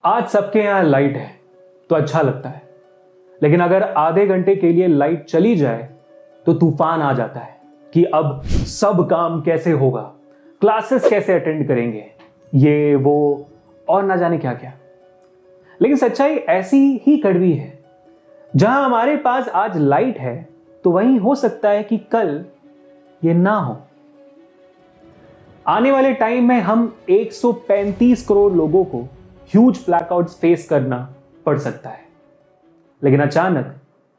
आज सबके यहां लाइट है तो अच्छा लगता है, लेकिन अगर आधे घंटे के लिए लाइट चली जाए तो तूफान आ जाता है कि अब सब काम कैसे होगा, क्लासेस कैसे अटेंड करेंगे, ये वो और ना जाने क्या क्या। लेकिन सच्चाई ऐसी ही कड़वी है, जहां हमारे पास आज लाइट है तो वहीं हो सकता है कि कल ये ना हो। आने वाले टाइम में हम 135 करोड़ लोगों को ह्यूज ब्लैकआउट्स फेस करना पड़ सकता है। लेकिन अचानक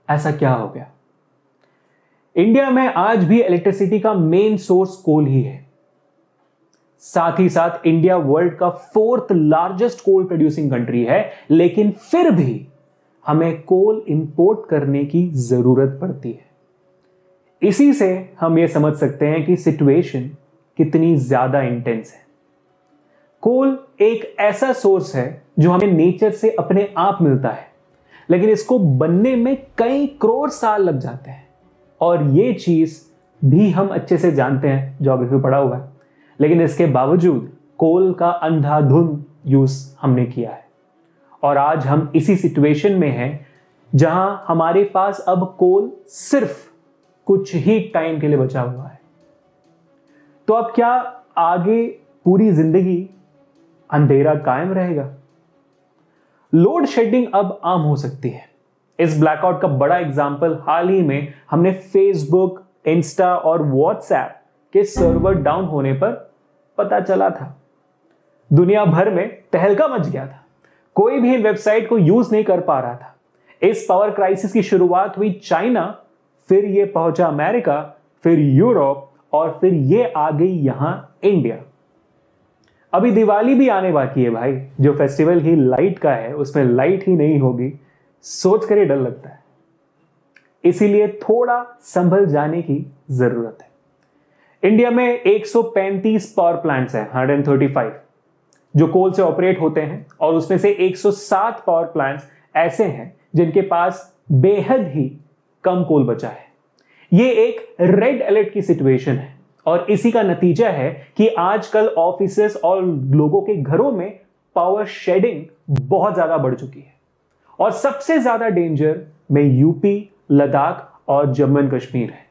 ऐसा क्या हो गया? इंडिया में आज भी इलेक्ट्रिसिटी का मेन सोर्स कोल ही है। साथ ही साथ इंडिया वर्ल्ड का 4th लार्जेस्ट कोल प्रोड्यूसिंग कंट्री है, लेकिन फिर भी हमें कोल इंपोर्ट करने की जरूरत पड़ती है। इसी से हम यह समझ सकते हैं कि सिचुएशन कितनी ज्यादा इंटेंस है। कोल एक ऐसा सोर्स है जो हमें नेचर से अपने आप मिलता है, लेकिन इसको बनने में कई करोड़ साल लग जाते हैं। और ये चीज भी हम अच्छे से जानते हैं, ज्योग्राफी पढ़ा हुआ है, लेकिन इसके बावजूद कोल का अंधाधुंध यूज हमने किया है। और आज हम इसी सिचुएशन में हैं जहां हमारे पास अब कोल सिर्फ कुछ ही टाइम के लिए बचा हुआ है। तो अब क्या आगे पूरी जिंदगी अंधेरा कायम रहेगा? लोड शेडिंग अब आम हो सकती है। इस ब्लैकआउट का बड़ा एग्जाम्पल हाल ही में हमने फेसबुक, इंस्टा और व्हाट्सएप के सर्वर डाउन होने पर पता चला था। दुनिया भर में तहलका मच गया था, कोई भी इन वेबसाइट को यूज नहीं कर पा रहा था। इस पावर क्राइसिस की शुरुआत हुई चाइना, फिर यह पहुंचा अमेरिका, फिर यूरोप और फिर यह आ गई यहां इंडिया। अभी दिवाली भी आने बाकी है भाई, जो फेस्टिवल ही लाइट का है उसमें लाइट ही नहीं होगी, सोच कर ही डर लगता है। इसीलिए थोड़ा संभल जाने की जरूरत है। इंडिया में 135 पावर प्लांट्स हैं, 135 जो कोल से ऑपरेट होते हैं, और उसमें से 107 पावर प्लांट्स ऐसे हैं जिनके पास बेहद ही कम कोल बचा है। ये एक रेड अलर्ट की सिचुएशन है, और इसी का नतीजा है कि आजकल ऑफिसेस और लोगों के घरों में पावर शेडिंग बहुत ज्यादा बढ़ चुकी है। और सबसे ज्यादा डेंजर में यूपी, लद्दाख और जम्मू एंड कश्मीर है।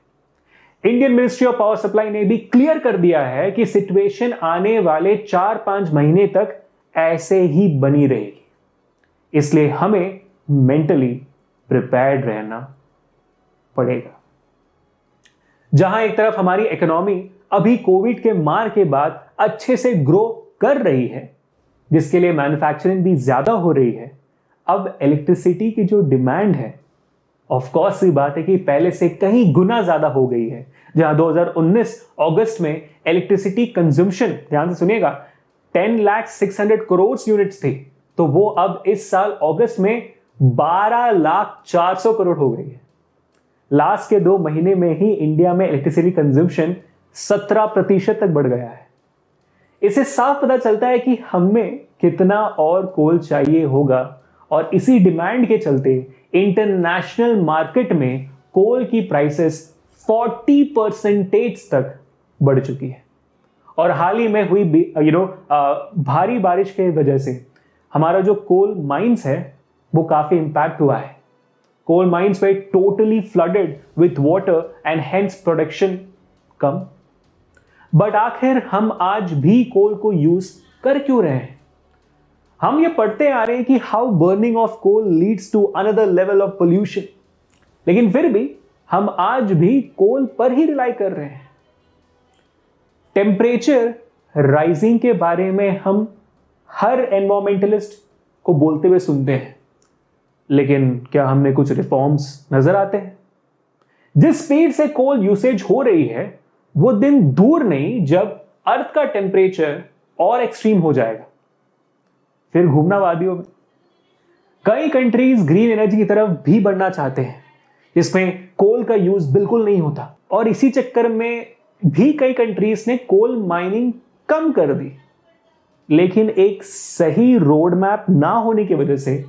Indian ministry of power supply ने भी क्लियर कर दिया है कि सिचुएशन आने वाले 4-5 महीने तक ऐसे ही बनी रहेगी। इसलिए हमें मेंटली प्रिपेयर्ड रहना पड़ेगा। जहां एक तरफ हमारी इकोनॉमी अभी कोविड के मार के बाद अच्छे से ग्रो कर रही है, जिसके लिए मैन्युफैक्चरिंग भी ज्यादा हो रही है, अब इलेक्ट्रिसिटी की जो डिमांड है, ऑफ कोर्स ये बात है कि पहले से कहीं गुना ज्यादा हो गई है। जहां 2019 अगस्त में इलेक्ट्रिसिटी कंज्यूम्शन, ध्यान से सुनिएगा, 10,600,000 करोड़ यूनिट्स थी, तो वो अब इस साल अगस्त में 12,04,000 करोड़ हो गई है। लास्ट के 2 महीने में ही इंडिया में इलेक्ट्रिसिटी कंज्यूम्शन 17% तक बढ़ गया है। इससे साफ पता चलता है कि हमें कितना और कोल चाहिए होगा, और इसी डिमांड के चलते इंटरनेशनल मार्केट में कोल की प्राइसेस 40% तक बढ़ चुकी है। और हाल ही में हुई भारी बारिश के वजह से हमारा जो कोल माइंस है वो काफी इंपैक्ट हुआ है। Coal mines were totally flooded with water and hence production come. But आखिर हम आज भी कोल को यूज कर क्यों रहे हैं? हम ये पढ़ते आ रहे हैं कि how burning of coal leads to another level of pollution, लेकिन फिर भी हम आज भी कोल पर ही रिलाई कर रहे हैं। टेम्परेचर राइजिंग के बारे में हम हर एनवायरमेंटलिस्ट को बोलते हुए सुनते हैं, लेकिन क्या हमने कुछ रिफॉर्म्स नजर आते हैं? जिस स्पीड से कोल यूसेज हो रही है, वो दिन दूर नहीं जब अर्थ का टेम्परेचर और एक्सट्रीम हो जाएगा। फिर घूमना वादियों में। कई कंट्रीज ग्रीन एनर्जी की तरफ भी बढ़ना चाहते हैं, जिसमें कोल का यूज बिल्कुल नहीं होता, और इसी चक्कर में भी कई कंट्रीज ने कोल माइनिंग कम कर दी। लेकिन एक सही रोड मैप ना होने की वजह से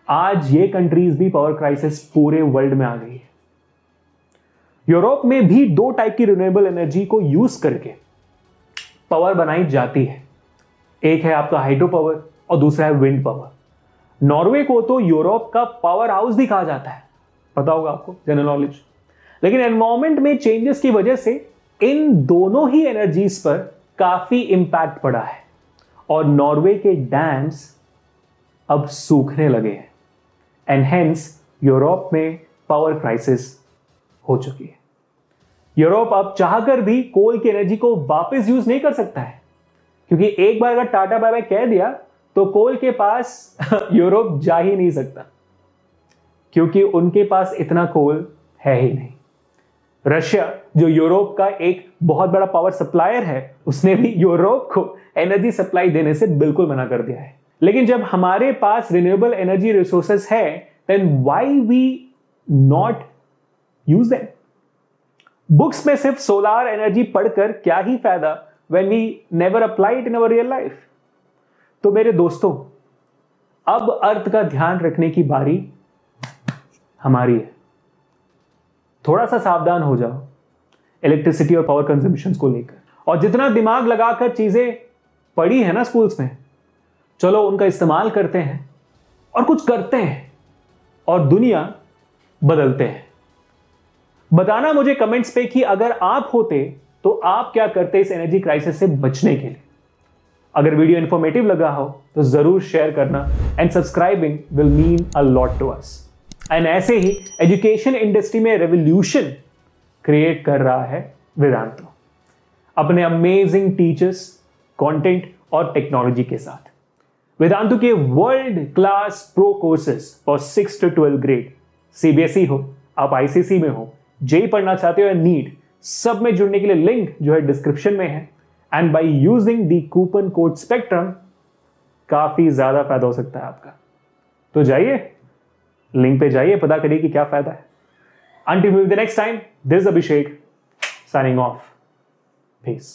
आज ये कंट्रीज भी पावर क्राइसिस पूरे वर्ल्ड में आ गई है। यूरोप में भी 2 टाइप की रिन्यूएबल एनर्जी को यूज करके पावर बनाई जाती है। एक है आपका हाइड्रो पावर और दूसरा है विंड पावर। नॉर्वे को तो यूरोप का पावर हाउस भी कहा जाता है, पता होगा आपको, जनरल नॉलेज। लेकिन एनवायरमेंट में चेंजेस की वजह से इन दोनों ही एनर्जीज पर काफी इंपैक्ट पड़ा है और नॉर्वे के डैम्स अब सूखने लगे हैं एंड हेंस यूरोप में पावर क्राइसिस हो चुकी है। यूरोप अब चाहकर भी कोल की एनर्जी को वापस यूज नहीं कर सकता है, क्योंकि एक बार अगर टाटा बाय बाय कह दिया तो कोल के पास यूरोप जा ही नहीं सकता, क्योंकि उनके पास इतना कोल है ही नहीं। रशिया, जो यूरोप का एक बहुत बड़ा पावर सप्लायर है, उसने भी यूरोप को एनर्जी सप्लाई देने से बिल्कुल मना कर दिया है। लेकिन जब हमारे पास रिन्यूएबल एनर्जी रिसोर्सेस है, then why we not use them? Books में सिर्फ सोलर एनर्जी पढ़कर क्या ही फायदा when we never apply it in our real life? तो मेरे दोस्तों, अब अर्थ का ध्यान रखने की बारी हमारी है। थोड़ा सा सावधान हो जाओ इलेक्ट्रिसिटी और पावर कंजम्पशन को लेकर, और जितना दिमाग लगाकर चीजें पढ़ी है ना स्कूल्स में, चलो उनका इस्तेमाल करते हैं और कुछ करते हैं और दुनिया बदलते हैं। बताना मुझे कमेंट्स पे कि अगर आप होते तो आप क्या करते इस एनर्जी क्राइसिस से बचने के लिए। अगर वीडियो इंफॉर्मेटिव लगा हो तो जरूर शेयर करना and subscribing will mean a lot to us. And ऐसे ही एजुकेशन इंडस्ट्री में रेवोल्यूशन क्रिएट कर रहा है वेदांतो, अपने अमेजिंग टीचर्स, कंटेंट और टेक्नोलॉजी के साथ। वेदांतो के world class pro courses for 6 to 12 grade, CBSE हो, आप आईसीएसई में हो, जेई पढ़ना चाहते हो या नीट, सब में जुड़ने के लिए लिंक जो है डिस्क्रिप्शन में है। And by using the coupon code spectrum काफी ज्यादा फायदा हो सकता है आपका। तो जाइए, लिंक पे जाइए, पता करिए कि क्या फायदा है। Until we meet the next time, this is Abhishek signing off. Peace.